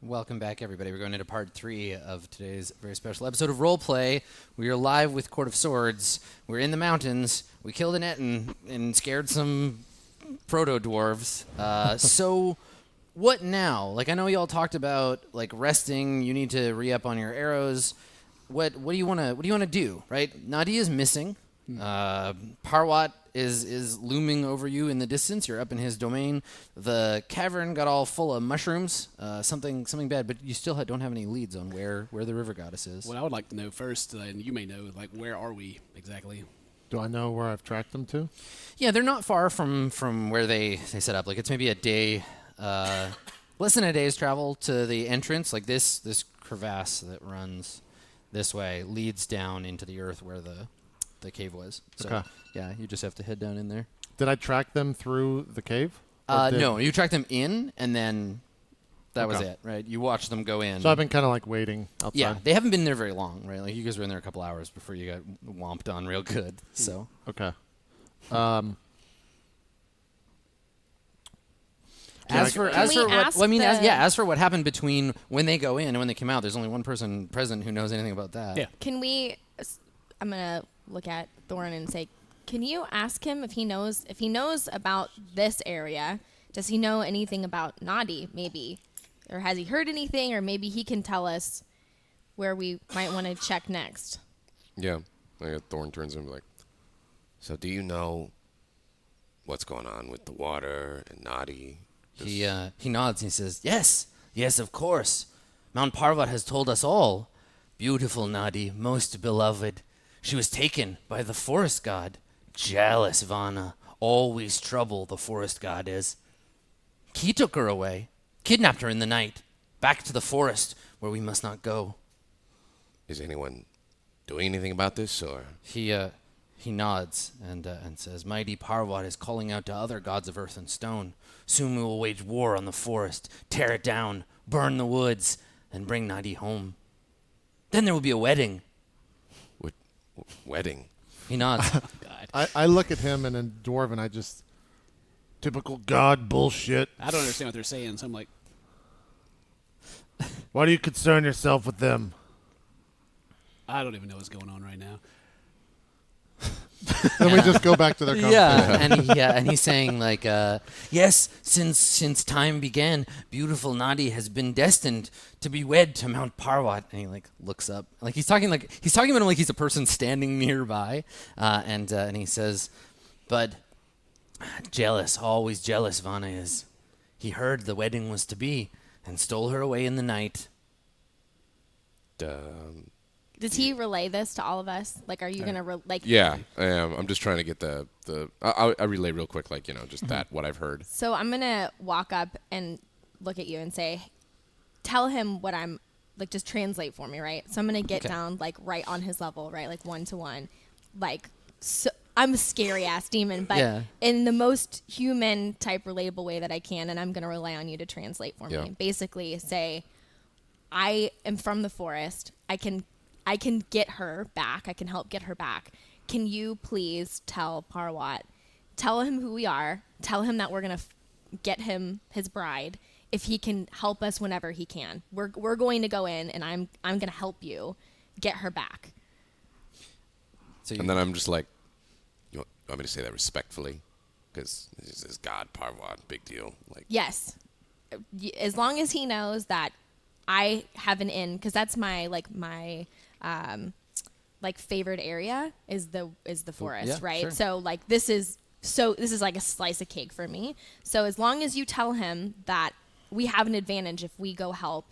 Welcome back, everybody. We're going into part 3 of today's very special episode of RollPlay. We are live with Court of Swords. We're in the mountains. We killed an Etten and scared some proto-dwarves. So what now? Like, I know y'all talked about, like, resting. You need to re-up on your arrows. What do you want to do, right? Nadi is missing. Parwat is looming over you in the distance. You're up in his domain. The cavern got all full of mushrooms, something bad, but you still don't have any leads on where the river goddess is. What I would like to know first, and you may know, like, where are we exactly? Do I know where I've tracked them to? Yeah, they're not far from where they set up. Like, it's maybe a day, less than a day's travel to the entrance. Like, this crevasse that runs this way leads down into the earth where the cave was. So, okay. Yeah, you just have to head down in there. Did I track them through the cave? No, you tracked them in, and then that was Okay. it, right? You watched them go in. So I've been kind of like waiting outside. Yeah, they haven't been there very long, right? Like, you guys were in there a couple hours before you got whomped on real good. So Okay. as for what happened between when they go in and when they came out, there's only one person present who knows anything about that. Yeah. Can we? I'm gonna look at Thorin and say, can you ask him if he knows about this area? Does he know anything about Nadi, maybe, or has he heard anything, or maybe he can tell us where we might want to check next? Yeah. Thorn turns to him like, so do you know what's going on with the water and Nadi? He nods and he says, yes, of course. Mount Parvat has told us all. Beautiful Nadi, most beloved. She was taken by the forest god. Jealous Vana. Always trouble, the forest god is. He took her away. Kidnapped her in the night. Back to the forest, where we must not go. Is anyone doing anything about this, or? He nods and says, Mighty Parvat is calling out to other gods of earth and stone. Soon we will wage war on the forest, tear it down, burn the woods, and bring Nadi home. Then there will be a wedding. Wedding? He nods. God. I look at him and in Dwarven, I just typical god bullshit. I don't understand what they're saying, so I'm like, Why do you concern yourself with them? I don't even know what's going on right now. Then we just go back to their conversation. and he's saying like, yes, since time began, beautiful Nadi has been destined to be wed to Mount Parvat. And he like looks up, like he's talking about him like he's a person standing nearby, and he says, but always jealous Vana is. He heard the wedding was to be, and stole her away in the night. Does he relay this to all of us? Like, are you gonna Yeah, I am. I'm just trying to get I relay real quick, like, just that, what I've heard. So I'm gonna walk up and look at you and say, tell him what I'm like. Just translate for me, right? So I'm gonna get down like right on his level, right, like 1-to-1. Like, so I'm a scary ass demon, but in the most human type relatable way that I can, and I'm gonna rely on you to translate for me. Basically, say, I am from the forest. I can get her back. I can help get her back. Can you please tell Parwat, tell him who we are, tell him that we're going to get him his bride, if he can help us whenever he can. We're going to go in, and I'm going to help you get her back. And then I'm just like, you want me to say that respectfully? Because this is God, Parwat, big deal. Like, yes. As long as he knows that I have an in, because that's my favorite area is the forest, right? Sure. So like this is like a slice of cake for me. So as long as you tell him that we have an advantage if we go help,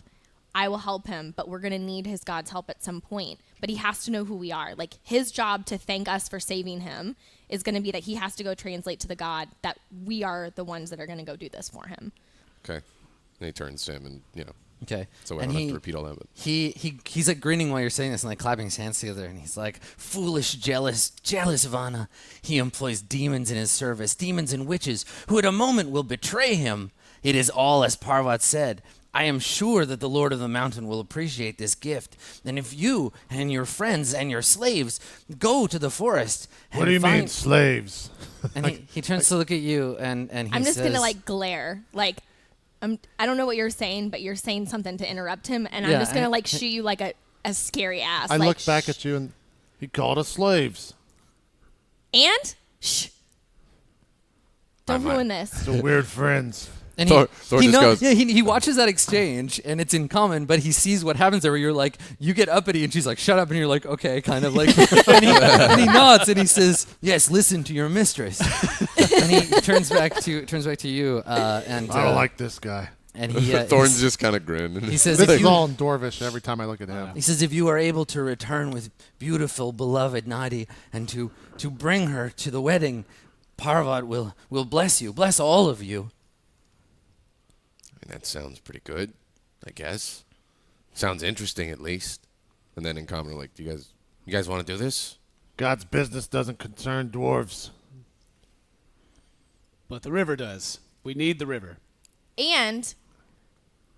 I will help him, but we're going to need his god's help at some point. But he has to know who we are. Like, his job to thank us for saving him is going to be that he has to go translate to the god that we are the ones that are going to go do this for him. okay. And he turns to him and, Okay. So I don't have to repeat all that. But. He's like grinning while you're saying this and like clapping his hands together, and he's like, foolish, jealous Vana. He employs demons in his service, demons and witches, who at a moment will betray him. It is all as Parvat said. I am sure that the Lord of the Mountain will appreciate this gift. And if you and your friends and your slaves go to the forest... What do you mean, slaves? And he turns to look at you and he I'm just says... going to, like, glare. Like, I don't know what you're saying, but you're saying something to interrupt him, and Yeah, I'm just gonna like shoot you like a scary ass. I like, looked back at you and he called us slaves. And shh. Don't ruin this. So weird friends. And Thor just goes, yeah, he watches that exchange, and it's in common, but he sees what happens there where you're like, you get uppity, and she's like, shut up, and you're like, okay, kind of like, and he nods, and he says, yes, listen to your mistress. And he turns back to you, and I don't like this guy. and he Thorn's just kind of grinned. he says, This if is you, all in Dwarvish every time I look at him. he says, if you are able to return with beautiful, beloved Nadi, and to bring her to the wedding, Parvat will bless you, bless all of you. That sounds pretty good, I guess. Sounds interesting, at least. And then in common, like, you guys want to do this? God's business doesn't concern dwarves. But the river does. We need the river. And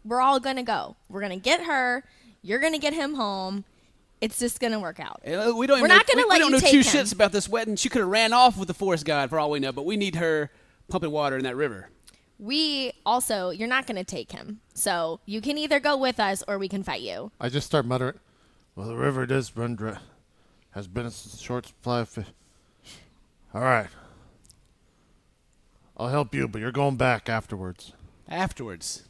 we're all gonna go. We're gonna get her. You're gonna get him home. It's just gonna work out. We don't. We're even not know, gonna we let don't you know take two him. shits about this wedding. She could have ran off with the forest god for all we know. But we need her pumping water in that river. We also, you're not gonna take him. So you can either go with us or we can fight you. I just start muttering, well, the river does run dry. Has been a short supply of fish. All right. I'll help you, but you're going back afterwards. Afterwards.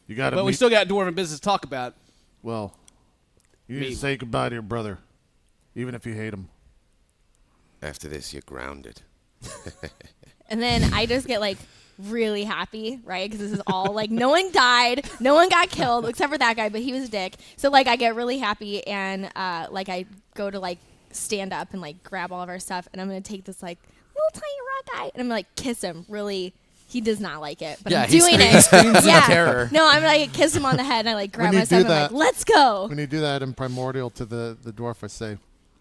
You got to But we still got dwarven business to talk about. Well, you need Me. to say goodbye to your brother, even if you hate him. After this, you're grounded. And then I just get like really happy, right? Because this is all like no one died, no one got killed except for that guy, but he was a dick. So like I get really happy and like I go to like stand up and like grab all of our stuff, and I'm gonna take this like little tiny rock guy and I'm gonna like kiss him. Really, he does not like it, but Yeah, I'm he doing screams- it. screams in yeah, terror. no, I'm like kiss him on the head and I like grab you my stuff do and I'm like, that- let's go. When you do that in Primordial to the dwarf, I say,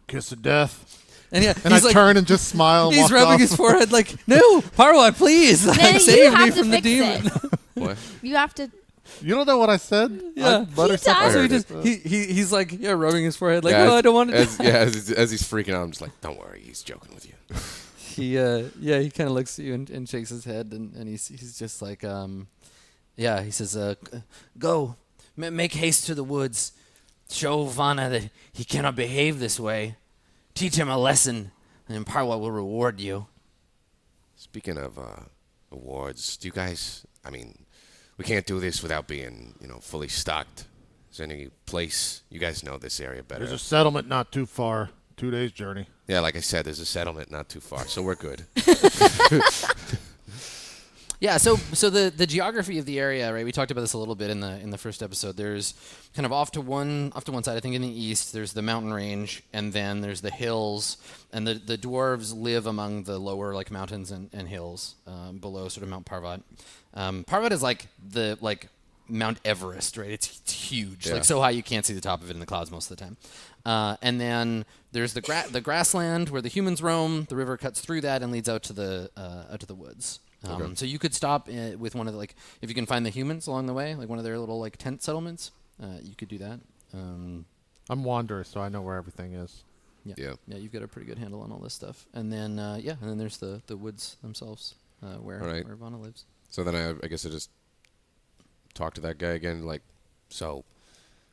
kiss of death. And yeah, And I he's like, turn and just smile and he's walk rubbing off. his forehead like, no, Parvat, please, Then you save me have to from the fix demon. it. What? You have to. You don't know what I said? Yeah. I butter He something. does. So he heard just he's like rubbing his forehead like, Yeah, oh, I don't want to. as he's freaking out, I'm just like, don't worry, he's joking with you. He kind of looks at you and shakes his head and he's just like he says go make haste to the woods, show Vanna that he cannot behave this way, teach him a lesson, and Parvat will reward you. Speaking of awards, do you guys? I mean, we can't do this without being, fully stocked. Is there any place you guys know this area better? There's a settlement not too far. 2 days journey. Yeah, like I said, there's a settlement not too far, so we're good. Yeah, so the geography of the area, right? We talked about this a little bit in the first episode. There's kind of off to one side, I think in the east, there's the mountain range, and then there's the hills, and the dwarves live among the lower like mountains and hills below sort of Mount Parvat. Parvat is like the Mount Everest, right? It's huge, Yeah. like so high you can't see the top of it in the clouds most of the time. And then there's the grassland where the humans roam. The river cuts through that and leads out to the woods. Okay. So you could stop with one of the if you can find the humans along the way, like one of their little tent settlements, you could do that. I'm Wanderer, so I know where everything is. Yeah. You've got a pretty good handle on all this stuff. And then and then there's the woods themselves where Vanna lives. So then I guess I just talk to that guy again, like, so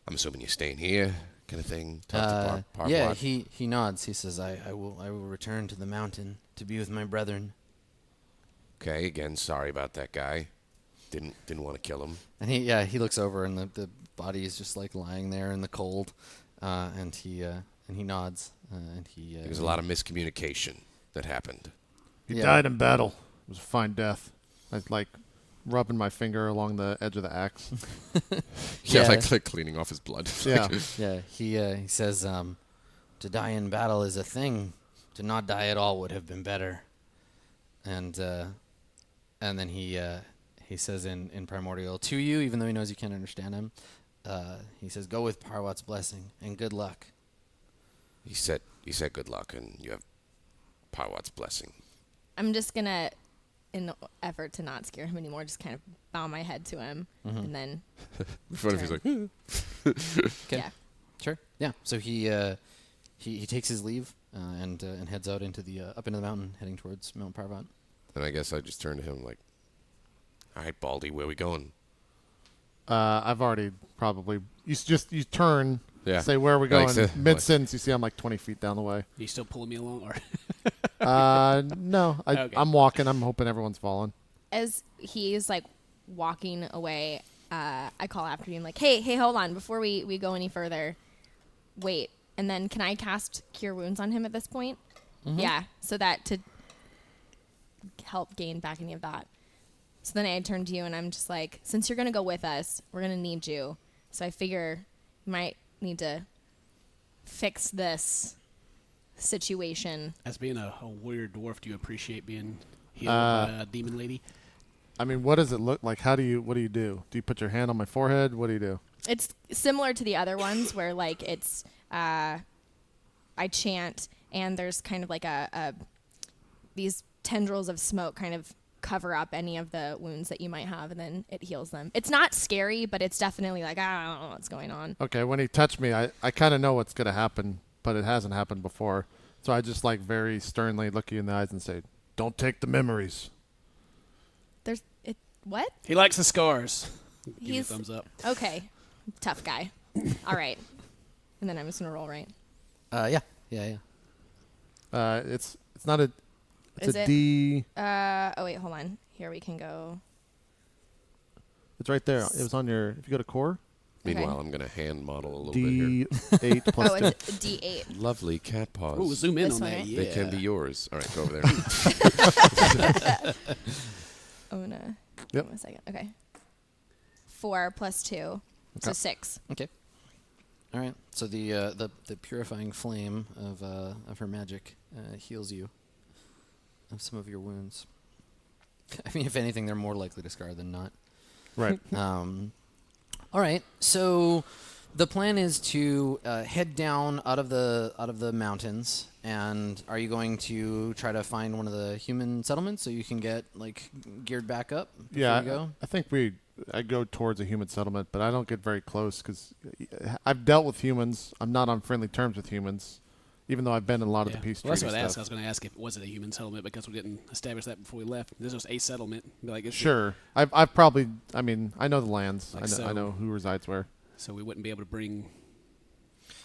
I'm assuming you're staying here, kind of thing. Talk to Parvat. Yeah, he nods. He says, I will return to the mountain to be with my brethren. Okay, again, sorry about that guy. Didn't want to kill him. And he looks over and the body is just like lying there in the cold, and he nods and he. There was a lot of miscommunication that happened. He Yeah. died in battle. It was a fine death. I was like rubbing my finger along the edge of the axe. Yeah, Yeah. like cleaning off his blood. Yeah. Yeah, he says, to die in battle is a thing. To not die at all would have been better. And then he says in Primordial to you, even though he knows you can't understand him, he says, go with Parvat's blessing and good luck. He said good luck, and you have Parvat's blessing. I'm just gonna, in the effort to not scare him anymore, just kind of bow my head to him, and then What if he's like, Okay. yeah. Sure. Yeah. So he takes his leave and heads out into the up into the mountain, heading towards Mount Parvat. and I guess I just turn to him like, All right, Baldy, where we going? I've already probably. You turn. Yeah. Say where are we going? Like, Mid sentence, you see I'm like 20 feet down the way. Are you still pulling me along? Or No, Okay. I'm walking. I'm hoping everyone's following. As he's like walking away, I call after you and like, hey, hold on, before we go any further, wait. And then can I cast Cure Wounds on him at this point? Yeah, so that to help gain back any of that. So then I turn to you and I'm just like, since you're going to go with us, we're going to need you. So I figure you might need to fix this situation. as being a warrior dwarf, do you appreciate being healed by a demon lady? I mean, what does it look like? What do you do? Do you put your hand on my forehead? What do you do? It's similar to the other ones where like it's I chant and there's kind of like a these tendrils of smoke kind of cover up any of the wounds that you might have, and then it heals them. It's not scary, but it's definitely like, I don't know what's going on. Okay, when he touched me, I kind of know what's going to happen, but it hasn't happened before. So I just like very sternly look you in the eyes and say, don't take the memories. What? He likes the scars. Give you a He's thumbs up. okay. Tough guy. All right. And then I'm just gonna roll, right? Yeah. It's not a. It's Is a it? D. Oh wait, hold on. Here we can go. It's right there. It was on your. If you go to core, Meanwhile, I'm going to hand model a little bit here. D8 plus Oh, 2. it's a D8. Lovely cat paws. Ooh, zoom in This on one, that. right? Yeah. They can be yours. All right, go over there. I'm gonna. Yep. Give me a second. Okay. 4 plus 2, so Okay. 6. Okay. All right. So the purifying flame of her magic heals you of some of your wounds. I mean, if anything, they're more likely to scar than not. Right. All right. So the plan is to head down out of the mountains. And are you going to try to find one of the human settlements so you can get like geared back up before Yeah, you go? I think I go towards a human settlement, but I don't get very close because I've dealt with humans. I'm not on friendly terms with humans, even though I've been in a lot of the peace Well, that's treaty what I asked. I stuff. was going to ask if it was a human settlement because we didn't establish that before we left. This was a settlement. Be like, Sure, I've probably. I mean, I know the lands. Like I so. know who resides where. So we wouldn't be able to bring.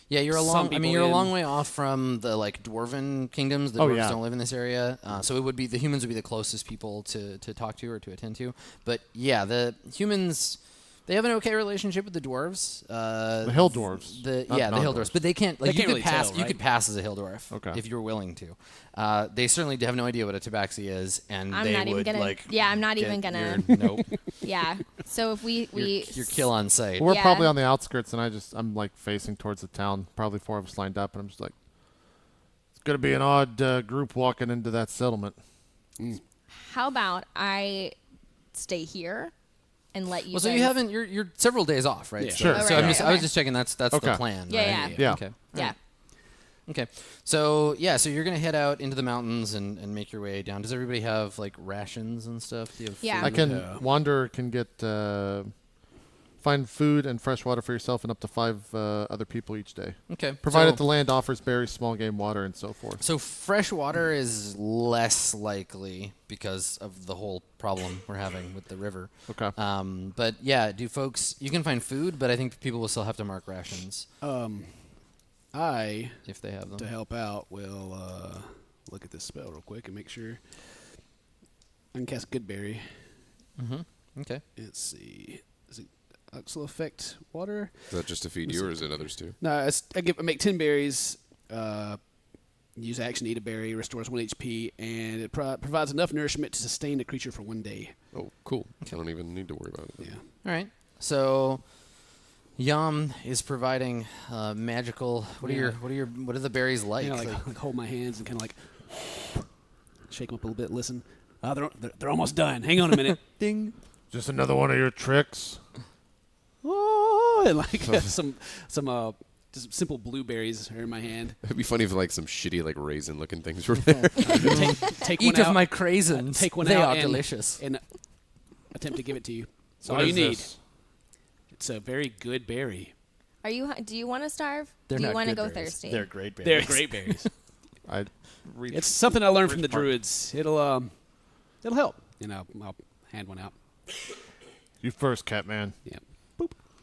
Yeah, you're a Some long. I mean, people you're a in- long way off from the like dwarven kingdoms. The Oh, dwarves yeah. don't live in this area, so it would be the humans would be the closest people to talk to or to attend to. But yeah, the humans. They have an okay relationship with the dwarves. The hill dwarves. The not hill non-dwarves. dwarves, but they can't. Like They you can't could really pass. tell, You right? could pass as a hill dwarf Okay. if you were willing to. They certainly have no idea what a tabaxi is, and I'm they not even would gonna. like. Yeah, I'm not get even gonna. your- nope. Yeah. So if we Your kill on sight. We're Yeah. probably on the outskirts, and I'm like facing towards the town. Probably 4 of us lined up, and I'm just like, it's gonna be an odd group walking into that settlement. How about I stay here and let you? Well, so you guys- haven't. You're several days off, right? Yeah. So, Sure. So Oh, right, I'm right, just. I was okay. just checking. That's Okay. the plan. Yeah, right? yeah. Yeah. Okay. Yeah. Okay. So yeah, so you're gonna head out into the mountains and make your way down. Does everybody have like rations and stuff? Do you have Yeah. food? I can Yeah. wander, can get find food and fresh water for yourself and up to 5 other people each day, Okay. provided so, the land offers berries, small game, water, and so forth. So fresh water is less likely because of the whole problem we're having with the river. Okay. But yeah, you can find food, but I think people will still have to mark rations I, if they have them. to help out, will look at this spell real quick and make sure. I can cast Goodberry. Mm-hmm. Okay. Let's see. Is it Uxel effect water? Is that just to feed you, or is it others too? No, I make 10 berries. Use action to eat a berry, restores 1 HP, and it provides enough nourishment to sustain the creature for 1 day. Oh, cool. I don't even need to worry about it. Yeah. All right. So Yum is providing magical. What are the berries like? You know, like hold my hands and kind of like shake them up a little bit. Listen, they're almost done. Hang on a minute. Ding. Just another one of your tricks. Oh, and like some just simple blueberries are in my hand. It'd be funny if like some shitty like raisin looking things were there. Take Eat one of out, my craisins. take one they out are and- delicious. and attempt to give it to you. That's What all is you need. this? It's a very good berry. Are you? Do you want to starve? They're Do you not want to good go berries. thirsty? They're great berries. They're great berries. I reach. It's something I learned from the Which part? druids. It'll help. You know, I'll hand one out. You first, Catman. Yeah.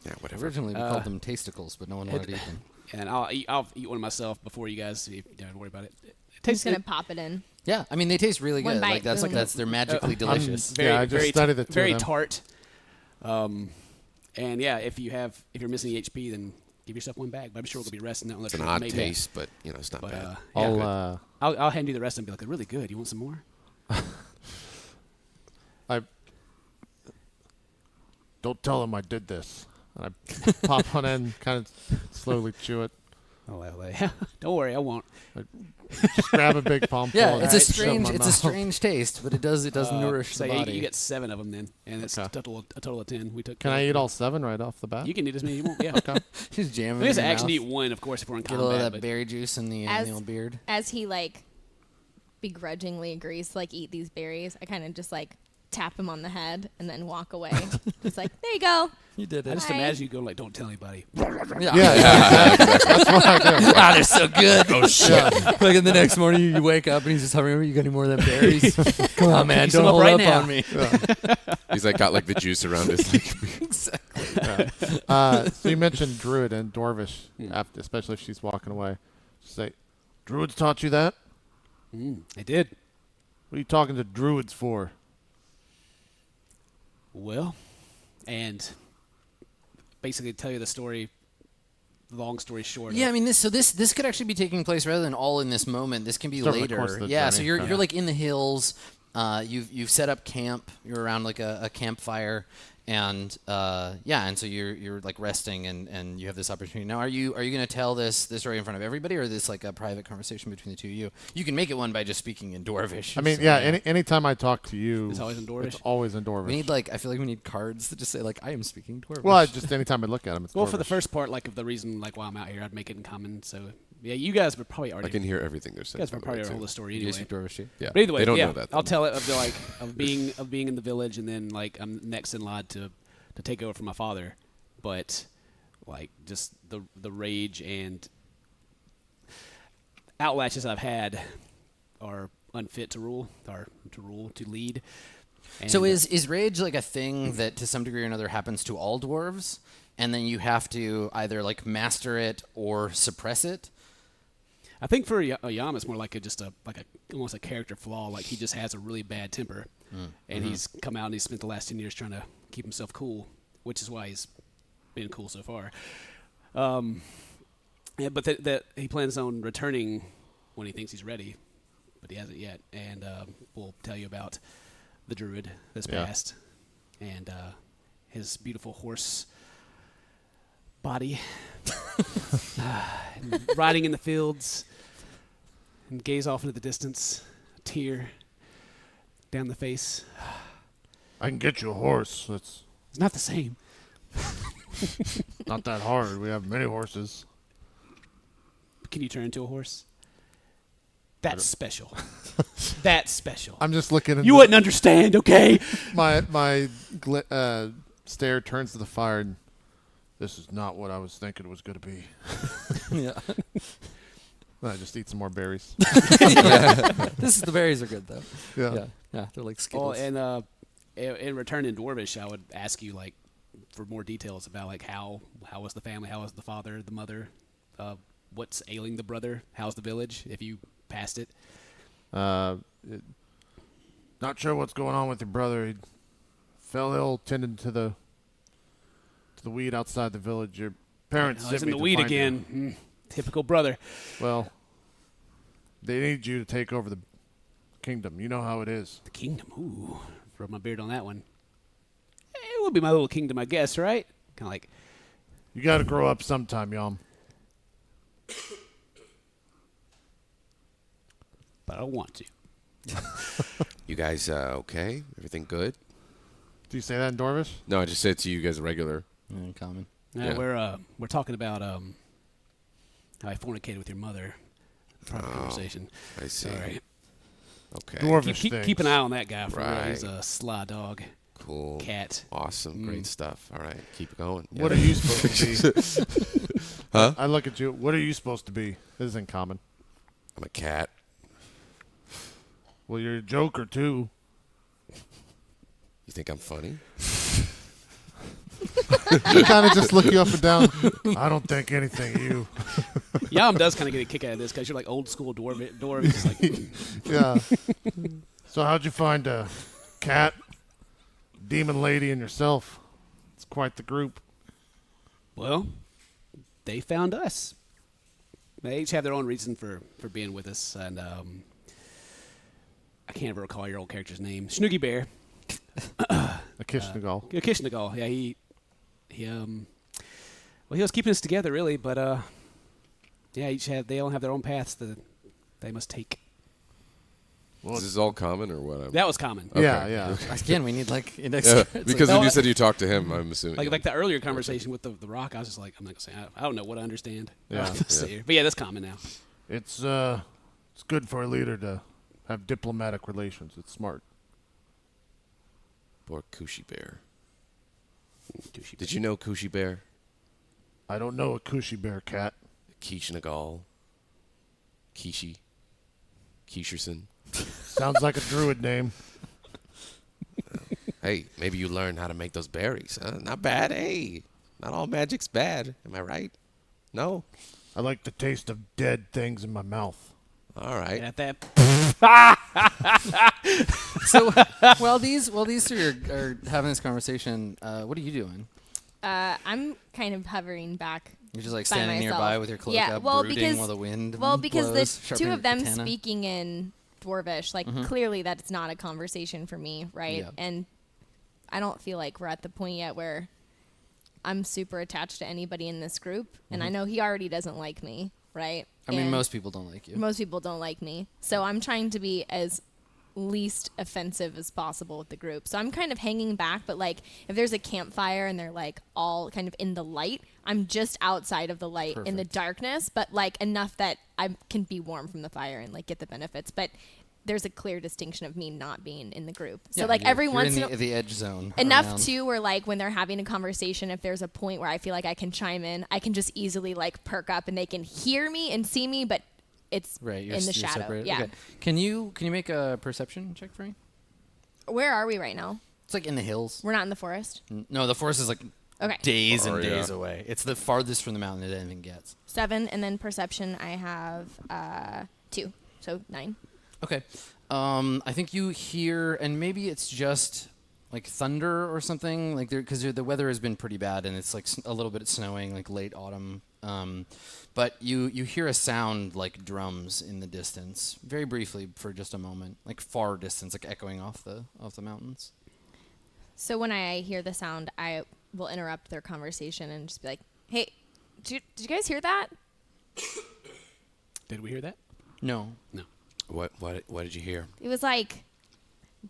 Yeah, whatever. Originally, we called them tasticles, but no one wanted to eat them. And I'll eat one myself before you guys. So you don't have to worry about it. It I'm tastes just gonna good. pop it in. Yeah, I mean they taste really One good. bite, Like boom. they're magically delicious. Very, Yeah, I just very, studied the two of very them. tart. And yeah, if you're missing the HP, then give yourself one bag. But I'm sure we'll be resting that one. It's an odd taste, but it's not But bad. yeah, I'll hand you the rest and be like, they're really good. You want some more? I don't tell them I did this. And I pop one in, kind of slowly chew it. Oh well, don't worry, I won't. Just grab a big palm. Yeah, full it's and a shove it in strange my it's a mouth. strange taste, but it does nourish So the yeah, body. you get 7 of them then, and it's Okay. a total of 10. We took. Can I eat all 7 right off the bat? You can eat as many as you want. Yeah. Okay. Just jam We it just in your actually mouth. eat one, of course, if we're in Get a little combat. of that but berry juice in the old beard. As he like begrudgingly agrees to like eat these berries, I kind of just like tap him on the head and then walk away. It's like, there you go. You did I it. just Bye. imagine you go like, don't tell anybody. Yeah. That's what I do. Ah, they're so good. Oh shit! Like in the next morning, you wake up and he's just hovering over. You got any more of them berries? Come on, man! Pick some Don't up hold right up now. on me. He's like got like the juice around his like. So you mentioned Druid and Dwarvish, after, especially if she's walking away. Say, Druids taught you that? I did. What are you talking to Druids for? Well, and basically tell you the story. Long story short. Yeah, I mean this could actually be taking place rather than all in this moment. This can be It's over the course later. of the Yeah, so journey. you're like in the hills. You've set up camp. You're around like a campfire, and and so you're like resting, and you have this opportunity. Now, are you going to tell this story in front of everybody, or is this like a private conversation between the two of you? You can make it one by just speaking in Dwarvish. I mean, so, yeah, anytime I talk to you, It's always in Dwarvish? It's always in Dwarvish. we need I feel like we need cards that just say like I am speaking Dwarvish. well, just anytime I look at them, it's Well, Dwarvish. for the first part, like of the reason, like why I'm out here, I'd make it in common. So yeah, you guys would probably I already. can hear everything they're You saying. guys would by the probably way, hold too. the story you anyway. speak Dwarvish too? Yeah. But either way, they don't yeah, know that. I'll though. tell it of the like of being in the village, and then like I'm next in line to take over for my father, but like just the rage and outlashes I've had are unfit to rule, or to lead. And, So is rage like a thing that to some degree or another happens to all dwarves, and then you have to either like master it or suppress it? I think for Yam, it's more like almost a character flaw. Like he just has a really bad temper, and he's come out and he's spent the last 10 years trying to keep himself cool, which is why he's been cool so far. Yeah, but that he plans on returning when he thinks he's ready, but he hasn't yet. And we'll tell you about the druid that's Yeah. passed, and his beautiful horse body, riding in the fields, and gaze off into the distance, a tear down the face. I can get you a horse. It's It's not the same. not that hard. We have many horses. Can you turn into a horse? That's special. That's special. I'm just looking at You wouldn't understand, okay? my stare turns to the fire, and this is not what I was thinking it was going to be. Yeah. Then I just eat some more berries. The berries are good though. Yeah. Yeah, they're like Oh, Skittles. and in return in Dwarvish, I would ask you like for more details about like how was the family, how was the father, the mother, what's ailing the brother, how's the village if you passed it. Not sure what's going on with your brother. He fell ill tending to the weed outside the village. Your parents Oh, sent he's in me the to weed find you. again. Typical brother. Well, they need you to take over the kingdom. You know how it is. The kingdom. Ooh, rub my beard on that one. It would be my little kingdom, I guess, right? Kind of like. You got to grow up sometime, Yom. But I don't want to. You guys okay? Everything good? Do you say that in Dwarvish? No, I just said to you guys regular. Common. Yeah. We're talking about how I fornicated with your mother. Private conversation. I see. Sorry. Okay. Dwarvish Keep an eye on that guy for real. Right. He's a sly dog. Cool. Cat. Awesome. Great stuff. All right. Keep it going. What are you supposed to be? Huh? I look at you. What are you supposed to be? This isn't common. I'm a cat. Well, you're a joker, too. You think I'm funny? He kind of just look you up and down. I don't think anything of you. Yam does kind of get a kick out of this because you're like old school dwarf. It's like, Yeah. So how'd you find a cat, demon lady, and yourself? It's quite the group. well, they found us. They each have their own reason for being with us, and I can't ever recall your old character's name. Snoogie Bear. A Kishnagal. Kishnagal. Yeah, he was keeping us together really, but yeah, they all have their own paths that they must take. Well, Is this all common or what? That was common. yeah. Again, we need like index. Yeah, cards. because like- when you said you talked to him, I'm assuming. Like the earlier conversation with the rock, I was just like, I'm not gonna say I don't know what I understand. Yeah. But yeah, that's common now. It's good for a leader to have diplomatic relations. It's smart. Poor Cushy Bear. Did you know Cushy Bear? I don't know a Cushy Bear cat. Keish Nagal. Kishi. Keisherson. Sounds like a druid name. Hey, maybe you learned how to make those berries. Huh? Not bad. Hey, not all magic's bad. Am I right? No? I like the taste of dead things in my mouth. All right. At that, So while these two are having this conversation, what are you doing? I'm kind of hovering back. You're just like by standing myself. nearby with your cloak Yeah, up, well, brooding because- while the wind Well, because blows, the two sharpening of them katana. speaking in Dwarvish, like clearly that's not a conversation for me, right? Yeah. And I don't feel like we're at the point yet where I'm super attached to anybody in this group, and I know he already doesn't like me, right? I mean, And most people don't like you. most people don't like me, so I'm trying to be as least offensive as possible with the group. So I'm kind of hanging back, but like if there's a campfire and they're like all kind of in the light, I'm just outside of the light in the Perfect. darkness, but like enough that I can be warm from the fire and like get the benefits. But there's a clear distinction of me not being in the group. So Yeah, like every you're once in in the edge zone. enough around. too where like when they're having a conversation, if there's a point where I feel like I can chime in, I can just easily like perk up and they can hear me and see me, but it's Right, you're, in the you're shadow. separated. Yeah. Okay. Can you make a perception check for me? Where are we right now? It's like in the hills. We're not in the forest. No, the forest is like Okay. days and Oh, yeah. days away. It's the farthest from the mountain that anything gets. 7, and then perception I have 2, so 9. Okay. I think you hear, and maybe it's just like thunder or something, like because the weather has been pretty bad, and it's like a little bit snowing, like late autumn. But you hear a sound like drums in the distance, very briefly for just a moment, like far distance, like echoing off the mountains. So when I hear the sound, I will interrupt their conversation and just be like, "Hey, did you guys hear that?" did we hear that? No. No. What did you hear? It was like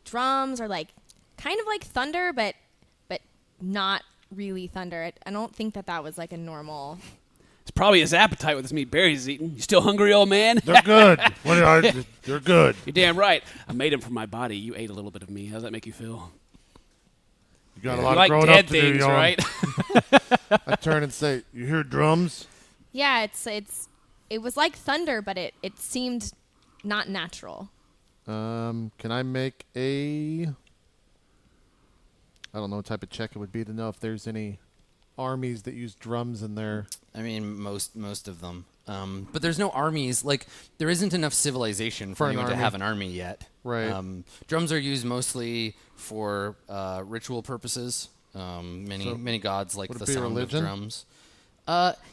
drums or like kind of like thunder, but not really thunder. I don't think that was like a normal. It's probably his appetite with his meat berries he's eating. You still hungry, old man? They're good. They're good. You're damn right. I made them for my body. You ate a little bit of me. How does that make you feel? You got a You lot of like growing dead up to do, things, Jan. right? I turn and say, "You hear drums?" Yeah, it was like thunder, but it seemed not natural. Can I make a? I don't know what type of check it would be to know if there's any armies that use drums in their. I mean, most of them. But there's no armies. Like, there isn't enough civilization for For an anyone to army. have an army yet. Right. Drums are used mostly for ritual purposes. Many gods like would it the be sound religion? of drums.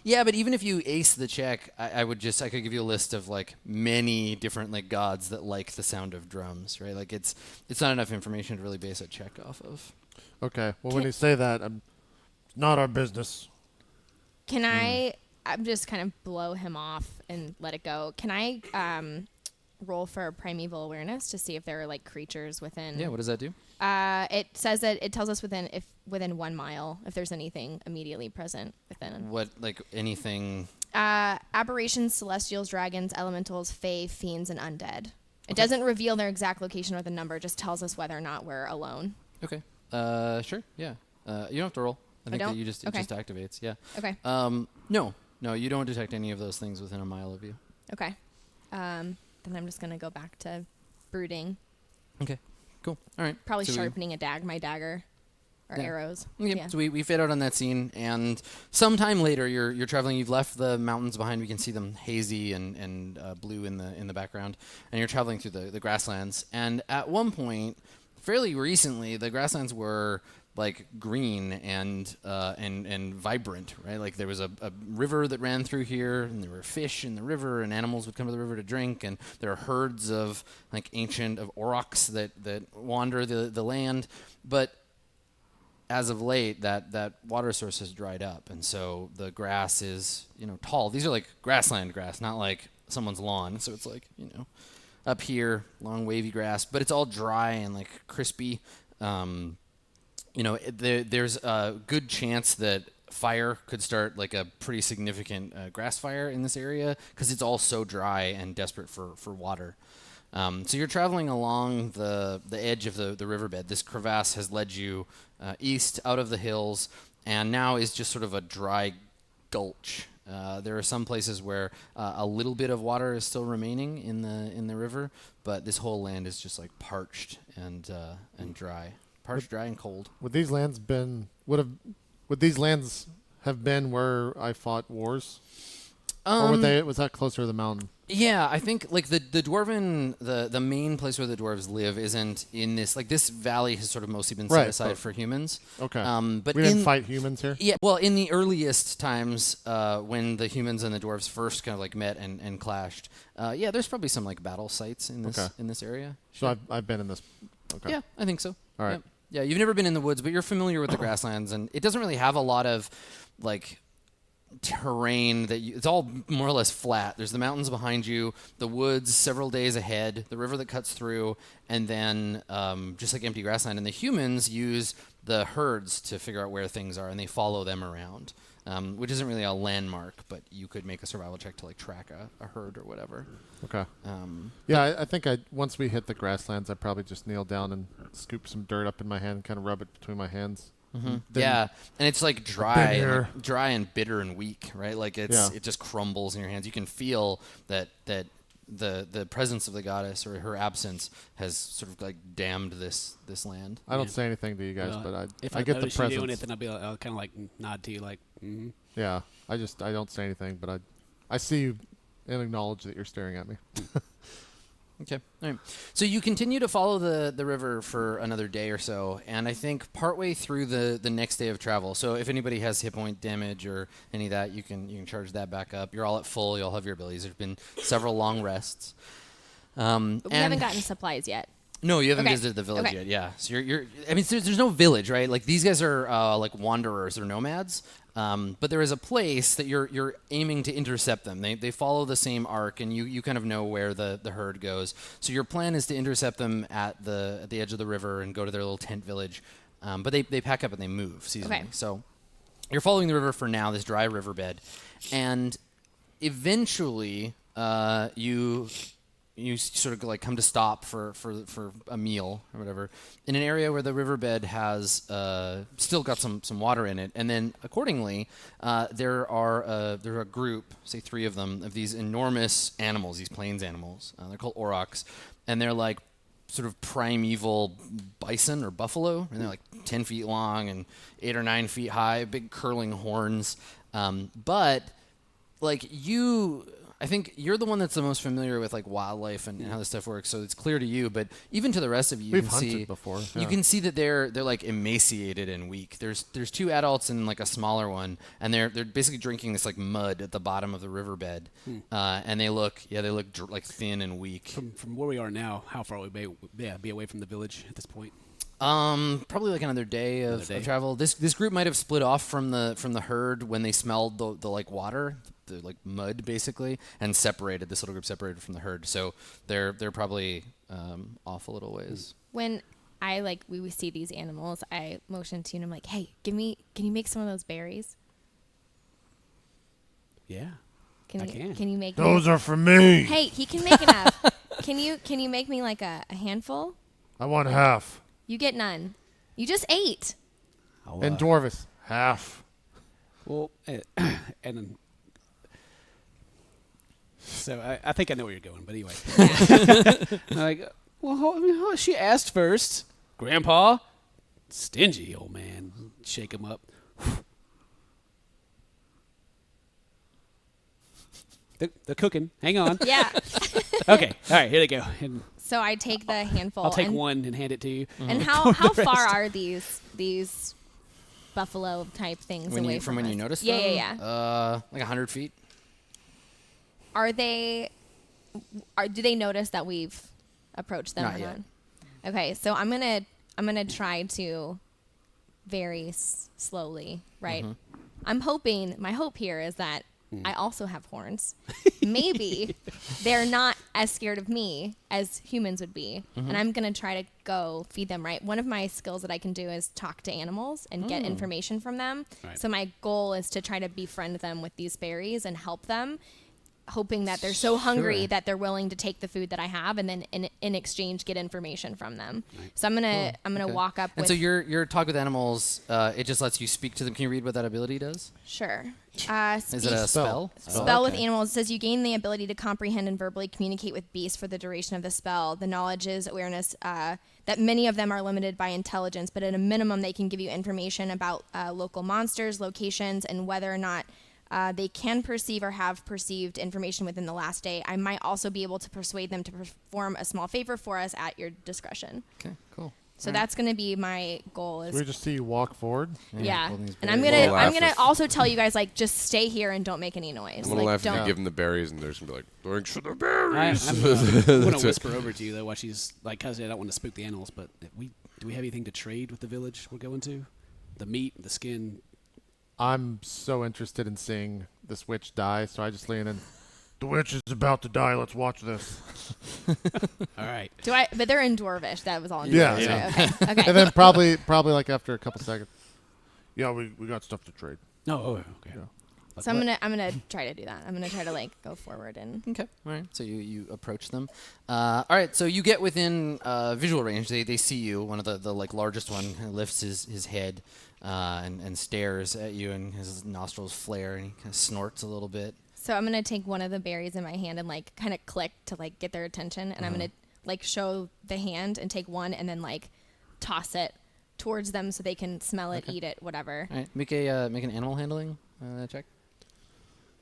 Yeah, but even if you ace the check, I could give you a list of like many different like gods that like the sound of drums, right? Like it's not enough information to really base a check off of. Okay. Well, when you say that, it's not our business. Can I'm just kind of blow him off and let it go. Can I roll for primeval awareness to see if there are like creatures within? Yeah, what does that do? It says that it tells us within 1 mile if there's anything immediately present within. What, like anything? Aberrations, celestials, dragons, elementals, fae, fiends, and undead. It doesn't reveal their exact location or the number. It just tells us whether or not we're alone. Okay. Sure. Yeah. You don't have to roll. I think that don't? it just activates. Yeah. Okay. No, you don't detect any of those things within a mile of you. Okay. Then I'm just gonna go back to brooding. Okay. Cool. All right. Probably So sharpening my dagger, or Yeah. arrows. Okay, Yeah. so we fade out on that scene, and sometime later, you're traveling. You've left the mountains behind. We can see them hazy and blue in the background, and you're traveling through the grasslands. And at one point, fairly recently, the grasslands were like green and vibrant, right? Like there was a river that ran through here, and there were fish in the river, and animals would come to the river to drink, and there are herds of like ancient Oryx that wander the land, but as of late, that water source has dried up, and so the grass is, tall. These are like grassland grass, not like someone's lawn. So it's like, up here, long wavy grass, but it's all dry and like crispy. There's a good chance that fire could start, like a pretty significant grass fire in this area because it's all so dry and desperate for water. So you're traveling along the edge of the riverbed. This crevasse has led you east out of the hills, and now is just sort of a dry gulch. There are some places where a little bit of water is still remaining in the river, but this whole land is just like parched and dry. Parched, dry, and cold. Would these lands have been where I fought wars? Or was that closer to the mountain? Yeah, I think like the Dwarven, the main place where the dwarves live isn't in this. Like this valley has sort of mostly been set aside for humans. Okay. But we didn't fight humans here? Yeah, well, in the earliest times when the humans and the dwarves first kind of like met and clashed, there's probably some like battle sites in this area. So I've been in this. Okay. Yeah, I think so. All right. Yeah, you've never been in the woods, but you're familiar with the grasslands, and it doesn't really have a lot of like terrain it's all more or less flat. There's the mountains behind you, the woods several days ahead, the river that cuts through, and then just like empty grassland. And the humans use the herds to figure out where things are, and they follow them around, which isn't really a landmark, but you could make a survival check to like track a herd or whatever. Okay. I think once we hit the grasslands, I'd probably just kneel down and scoop some dirt up in my hand and kind of rub it between my hands. Mm-hmm. Yeah, and it's like dry and bitter and weak, right? Like it just crumbles in your hands. You can feel that the presence of the goddess or her absence has sort of like damned this land. I don't say anything to you guys, but if I get the notice presence. you doing it, then I'll kind of like nod to you, like. Mm-hmm. Yeah, I don't say anything, but I see you and acknowledge that you're staring at me. Okay. All right. So you continue to follow the river for another day or so, and I think partway through the next day of travel. So if anybody has hit point damage or any of that, you can charge that back up. You're all at full. You all have your abilities. There's been several long rests. But we haven't gotten supplies yet. No, you haven't visited the village yet. Yeah. So you're. I mean, there's no village, right? Like these guys are like wanderers or nomads. But there is a place that you're aiming to intercept them. They follow the same arc, and you kind of know where the herd goes. So your plan is to intercept them at the edge of the river and go to their little tent village. But they pack up and they move seasonally. Okay. So you're following the river for now, this dry riverbed, and eventually you sort of like come to stop for a meal or whatever in an area where the riverbed has still got some water in it, and then accordingly there's a group, say 3 of them, of these enormous animals, these plains animals. They're called Oryx, and they're like sort of primeval bison or buffalo, and they're like 10 feet long and 8 or 9 feet high, big curling horns, but like I think you're the one that's the most familiar with like wildlife and how this stuff works, so it's clear to you. But even to the rest of you, We've hunted before. You can see that they're like emaciated and weak. There's 2 adults and like a smaller one, and they're basically drinking this like mud at the bottom of the riverbed, and they look like thin and weak. From where we are now, how far would we be away from the village at this point? Probably like another day of travel. This group might have split off from the herd when they smelled the like water, the like mud basically, and separated. This little group separated from the herd, so they're probably off a little ways. When we see these animals, I motion to you and I'm like, hey, can you make some of those berries? Yeah. Can you make those are for me? Hey, he can make enough. Can you make me like a handful? I want half. You get none. You just ate. And Dwarvis, half. Well, and so I think I know where you're going, but anyway. Well, she asked first. Grandpa, stingy old man. Shake him up. They're cooking. Hang on. Yeah. Okay. All right. Here they go. And So I take the handful. I'll take and, one and hand it to you. And how far are these buffalo type things away from when us? you noticed Yeah, them? yeah. Like 100 feet. Are they? Do they notice that we've approached them? Not or yet. Not? Okay, so I'm gonna try to very slowly, right? Mm-hmm. I'm hoping. My hope here is that I also have horns. Maybe they're not as scared of me as humans would be, and I'm gonna try to go feed them. Right. One of my skills that I can do is talk to animals and get information from them. Right. So my goal is to try to befriend them with these berries and help them, hoping that they're so hungry Sure. that they're willing to take the food that I have, and then in exchange get information from them. So I'm gonna Okay. walk up. And with, so your talk with animals, it just lets you speak to them. Can you read what that ability does? sure. Is it a spell? Spell with Okay. animals. It says you gain the ability to comprehend and verbally communicate with beasts for the duration of the spell. The knowledge is awareness that many of them are limited by intelligence, but at a minimum they can give you information about local monsters, locations, and whether or not they can perceive or have perceived information within the last day. I might also be able to persuade them to perform a small favor for us at your discretion. Okay, cool. So that's going to be my goal. We Is just see you walk forward. yeah, holding these and I'm berries. gonna We'll laugh I'm gonna if- also tell you guys like just stay here and don't make any noise. I'm gonna like, laugh if don't. you give them the berries, and they're just gonna be like, "Thanks for the I'm berries." going to whisper over to you, though, while she's like, because I don't want to spook the animals, but do we have anything to trade with the village we're going to? The meat, the skin. I'm so interested in seeing this witch die, so I just lean in. The witch is about to die. Let's watch this. All right. Do I? But they're in Dwarvish. That was all. In Yeah, Dwarvish, yeah. right? Okay. Okay. And then probably like after a couple seconds. Yeah, we got stuff to trade. No. Oh, okay. Yeah. So I'm gonna try to do that. I'm gonna try to like go forward and. Okay. All right. So you approach them. All right. So you get within visual range. They see you. One of the like largest one kind of lifts his head and stares at you, and his nostrils flare, and he kind of snorts a little bit. So I'm gonna take one of the berries in my hand and like kind of click to like get their attention, and I'm gonna like show the hand and take one and then like toss it towards them so they can smell it, eat it, whatever. All right. Make an animal handling check.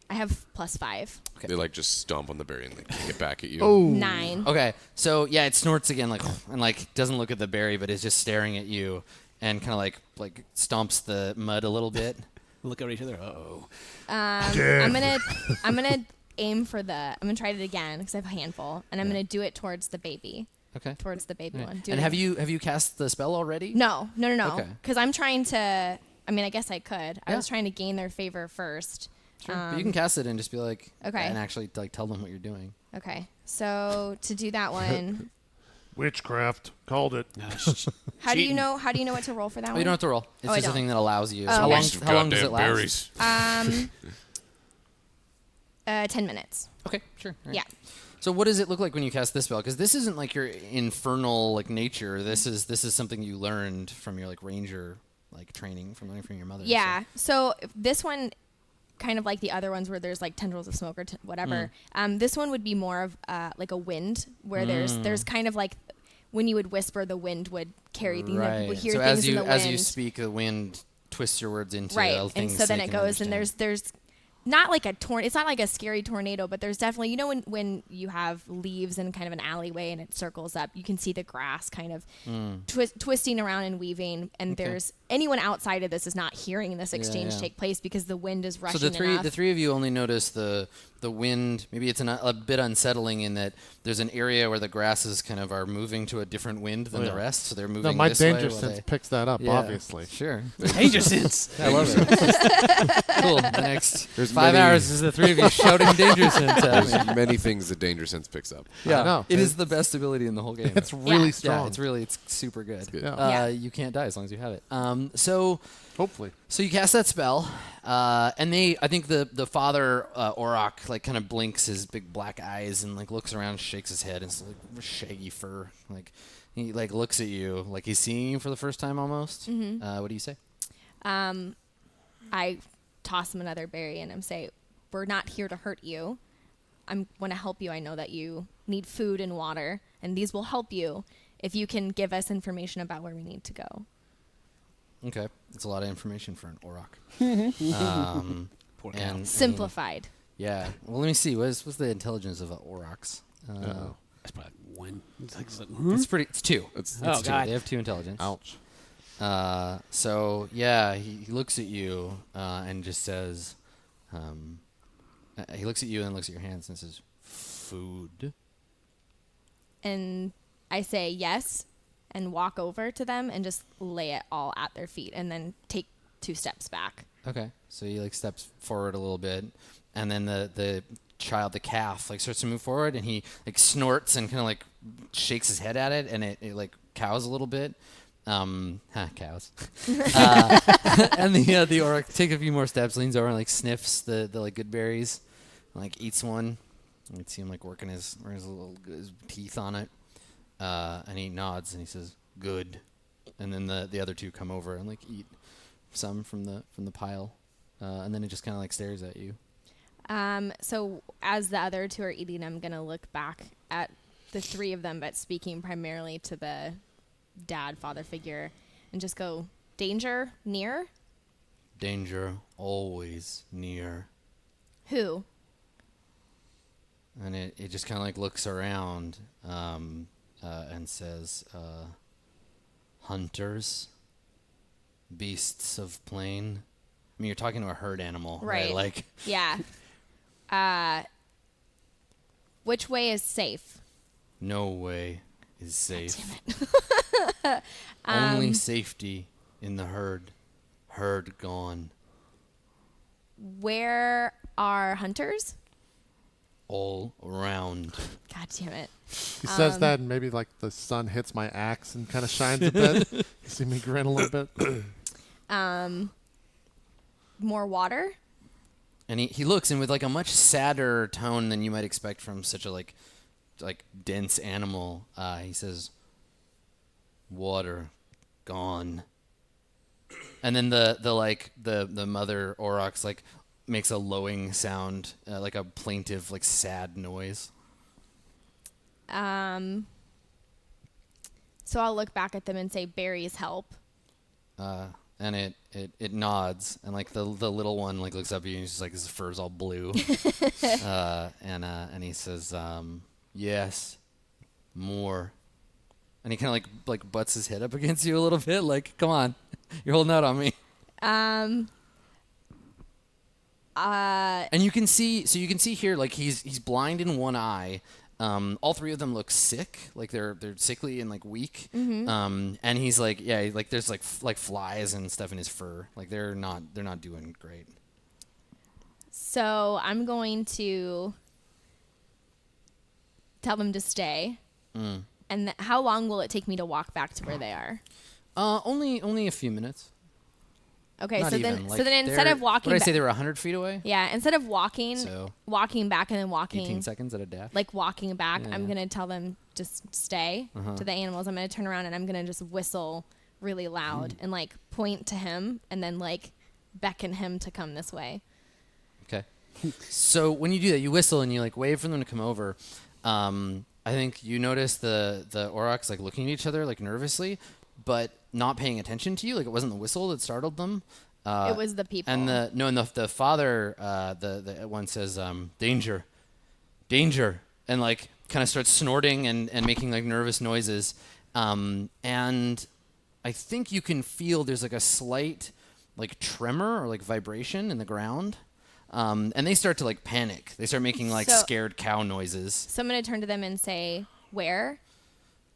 I have +5. Okay. They like just stomp on the berry and like kick it back at you. Oh. 9. Okay, so yeah, it snorts again, like and like doesn't look at the berry, but is just staring at you, and kind of like stomps the mud a little bit. We'll look over each other. Uh-oh. I'm gonna aim for I'm gonna try it again because I have a handful, and I'm gonna do it towards the baby. Okay. Towards the baby All right. one. Do And it have again. you cast the spell already? No. Okay. Because I'm trying to. I mean, I guess I could. I Yeah. was trying to gain their favor first. Sure. But you can cast it and just be like, Okay. and actually like tell them what you're doing. Okay. So to do that one, Witchcraft. Called it. how do you know? How do you know what to roll for that Oh, one? you don't have to roll. It's Oh, I just a don't. thing that allows you. Oh, How okay. long? Waste of How long does it goddamn last? berries. 10 minutes. Okay, sure. All right. Yeah. So what does it look like when you cast this spell? Because this isn't like your infernal like nature. This is something you learned from your like ranger like training from learning from your mother. Yeah. So this one, kind of like the other ones where there's like tendrils of smoke or whatever. This one would be more of like a wind, where there's kind of like when you would whisper, the wind would carry. You know, Right. people hear So things as you in the wind. as you speak, the wind twists your words into Right. things. And so then they it can goes, and understand. there's not like it's not like a scary tornado, but there's definitely, you know, when you have leaves in kind of an alleyway and it circles up, you can see the grass kind of twisting around and weaving, and Okay. there's anyone outside of this is not hearing this exchange yeah. take place because the wind is So rushing the enough. three of you only notice the wind. Maybe it's a bit unsettling in that there's an area where the grasses kind of are moving to a different wind than Oh, the yeah. rest. So they're moving. No, my this way danger while sense they- picks that up, Yeah, obviously. Sure. Danger sense. I love it. Cool. The next There's 5 many- hours is the three of you shouting danger sense at me. There's many things that danger sense picks up. Yeah, I know. it is the best ability in the whole game. It's really Yeah. strong. Yeah, it's super good. good. Yeah. You can't die as long as you have it. So Hopefully. you cast that spell, and I think the father Oryx like kind of blinks his big black eyes and like looks around, shakes his head, and it's like shaggy fur. Like he like looks at you like he's seeing you for the first time almost. What do you say? I toss him another berry and I'm say, we're not here to hurt you. I want to help you. I know that you need food and water, and these will help you if you can give us information about where we need to go. Okay, that's a lot of information for an Auroch. Poor and Simplified. yeah. Well, let me see. What's the intelligence of an Aurochs? That's probably one. It's like, It's pretty. It's 2. It's Oh, 2. God. They have 2 intelligence. Ouch. So yeah, he looks at you and just says, he looks at you and looks at your hands and says, "Food." And I say yes and walk over to them and just lay it all at their feet and then take 2 steps back. Okay. So he like steps forward a little bit, and then the child, the calf, like starts to move forward, and he like snorts and kind of like shakes his head at it, and it like cows a little bit. Cows. And the Oryx take a few more steps, leans over and like sniffs the like good berries, and, like eats one. You can see him like working his teeth on it, and he nods and he says, "Good." And then the other 2 come over and like eat some from the pile, and then it just kind of like stares at you. So as the other 2 are eating, I'm gonna look back at the 3 of them, but speaking primarily to the father figure, and just go, "Danger near?" Danger always near. Who? And it just kind of like looks around and says, "Hunters, beasts of plain." I mean, you're talking to a herd animal, right? Like, Yeah. Which way is safe? no way is safe. Damn it. Only safety in the herd. Herd gone. Where are hunters? All around. God damn it. He says that, and maybe like the sun hits my axe and kind of shines a bit. You see me grin a little bit. More water? And he looks, and with like a much sadder tone than you might expect from such a like dense animal, he says, "Water gone." And then the mother Aurochs like makes a lowing sound, like a plaintive, like sad noise. So I'll look back at them and say, "Berries help." And it nods, and like the little one like looks up at you and he's just like, his fur's all blue. And he says, "Yes, more." And he kind of like butts his head up against you a little bit, like, "Come on, you're holding out on me." And you can see here, like he's blind in one eye. All 3 of them look sick, like they're sickly and like weak. And he's like, yeah, like there's like flies and stuff in his fur. Like they're not doing great. So I'm going to tell them to stay. And how long will it take me to walk back to where they are? Only a few minutes. Okay, Not so even. then instead of walking, what did I say? They were 100 feet away. Yeah, instead of walking back and then 18 walking, seconds at a dash. like walking back, Yeah. I'm gonna tell them just stay to the animals. I'm gonna turn around and I'm gonna just whistle really loud and like point to him and then like beckon him to come this way. Okay. So when you do that, you whistle and you like wave for them to come over. I think you notice the Aurochs like looking at each other like nervously, but not paying attention to you. Like it wasn't the whistle that startled them. It was the people. And the father, the one says, "Danger, danger," and like kind of starts snorting and making like nervous noises. And I think you can feel there's like a slight like tremor or like vibration in the ground. And they start to like panic. They start making like scared cow noises. So I'm gonna turn to them and say, "Where?"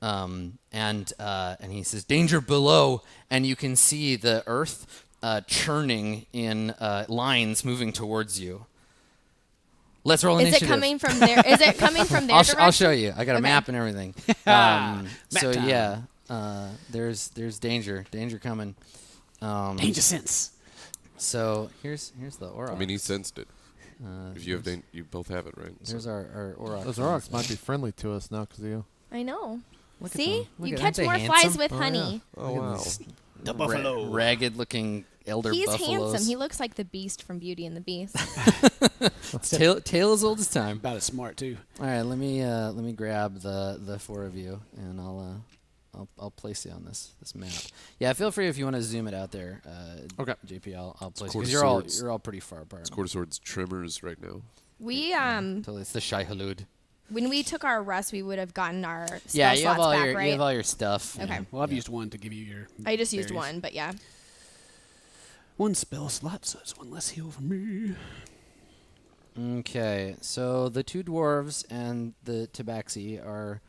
And he says, "Danger below," and you can see the earth churning in lines moving towards you. Let's roll initiative. Is it coming from there? Is it coming from their direction? I'll show you. I got a map and everything. So time. yeah, there's danger coming. Danger sense. So here's the Auroch. I mean, he sensed it. If you have, you both have it, right? Here's our Auroch. Those Aurochs might be friendly to us now because of you. I know. Look at See, them. Look you at- catch aren't more they flies handsome? with Oh, honey. Oh wow! The buffalo. Ragged looking elder He's buffaloes. handsome. He looks like the Beast from Beauty and the Beast. Tale as old as time. About as smart too. All right, let me grab the 4 of you, and I'll place you on this map. Yeah, feel free if you want to zoom it out there. Okay. JP, I'll place you Quarter because swords. you're all pretty far apart. It's Quarter Swords trimmers right now. We Totally, it's the Shai Halud. when we took our rest, we would have gotten our spell Yeah, you have slots all back, your right? you have all your stuff. Okay. Well, I've used one to give you your. I just used berries. one, but yeah. One spell slot, so it's one less heal for me. Okay, so the 2 dwarves and the tabaxi are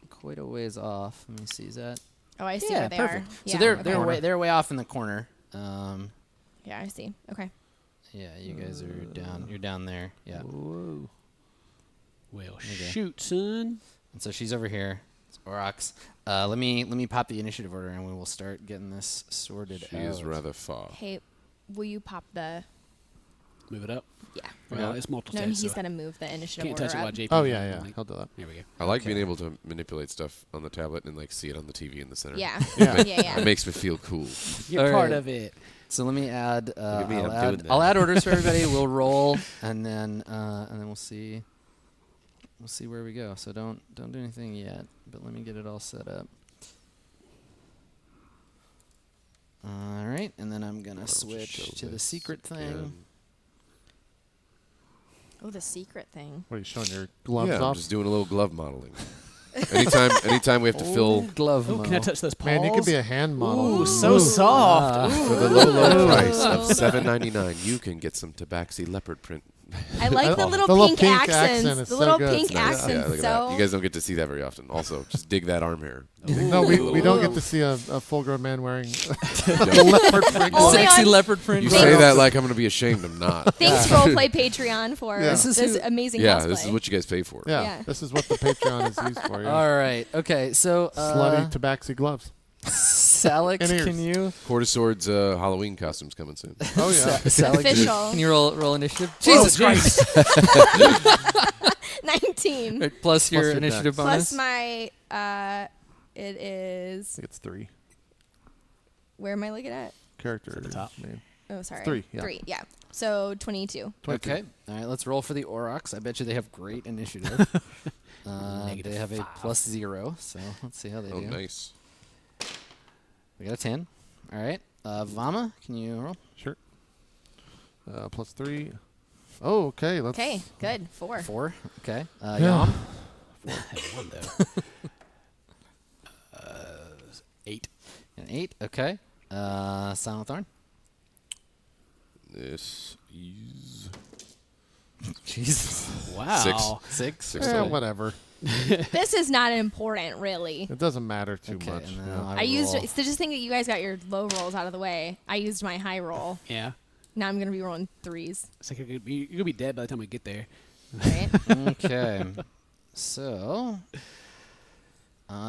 quite a ways off. Let me see, is that? Oh, I see Yeah, where they perfect. are. So Yeah, they're way off in the corner. Yeah, I see. Okay. Yeah, you guys are down. You're down there. Yeah. Whoa. Well, Okay. shoot, son. And so she's over here. It's Oryx. Let me pop the initiative order, and we will start getting this sorted She out. is rather far. Hey, will you pop the? Move it up. Yeah. Well, it's multiple No, tabs, he's so gonna move the initiative can't order touch it while up. JP. Oh, yeah. I'll do that. Here we go. I like Okay. being able to manipulate stuff on the tablet and like see it on the TV in the center. Yeah. Yeah. Yeah. It makes me feel cool. You're All part right. of it. So let me add. at me, I'm doing that. I'll add orders for everybody. We'll roll, and then we'll see. We'll see where we go. So don't do anything yet. But let me get it all set up. All right, and then I'm gonna Show switch to the this secret thing. again. Oh, the secret thing. What are you showing your gloves Yeah, I'm off? just doing a little glove modeling. anytime we have to fill glove Oh, mo. can I touch those paws? Man, you could be a hand model. Ooh, so soft. for the low price of $7.99, you can get some Tabaxi leopard print. I like the little The little pink pink accents. accent is The so little good. pink It's nice. accents. Yeah, look at So that. You guys don't get to see that very often. Also, just dig that arm hair. No, we don't get to see a full-grown man wearing Yeah. leopard print. Only Sexy on- leopard print. You glove. say that like I'm going to be ashamed. I'm not. thanks, RollPlay Patreon, for Yeah. This this, is who- amazing Yeah, cosplay. this is what you guys pay for. Yeah, Yeah. this is what the Patreon is used for. Yeah. All right. Okay. So Slutty tabaxi gloves. Salix, And ears. can you? Quarter Sword's Halloween costumes coming soon. Oh yeah. Salix, Official. can you roll initiative? Jesus Christ. 19 Right, plus your your initiative dex. bonus. plus my. It is. I think it's 3 Where am I looking at? character. at the top. Name. Oh, sorry. 3, yeah. 3. Yeah. So 22. 22. Okay. All right. Let's roll for the Oryx. I bet you they have great initiative. They have a +0, so let's see how they Oh, do. nice. We got a 10. All right. Vama, can you roll? Sure. Plus 3. Oh, okay. Let's. Okay. Good. 4. 4. Okay. Yeah. Yam. One, though. 8. An 8. Okay. Silent Thorn. This is Jesus. Wow. 6. Six. Yeah, total. whatever. This is not important, really. It doesn't matter too Okay. much. And then Yeah. I used. roll. So just think that you guys got your low rolls out of the way. I used my high roll. Yeah. Now I'm gonna be rolling 3s. It's like you're gonna be dead by the time we get there. Right? Okay. So,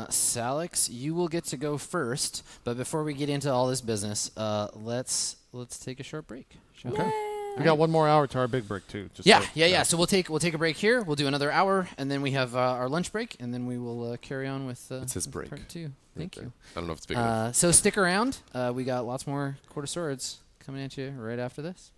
Salix, you will get to go first. But before we get into all this business, let's take a short break. shall we? Okay. We got 1 more hour to our big break too. Just Yeah, so- yeah. So we'll take a break here. We'll do another hour, and then we have our lunch break, and then we will carry on with. It's his with break. Part 2. Thank Right you. there. I don't know if it's big enough. So stick around. We got lots more Quarter Swords coming at you right after this.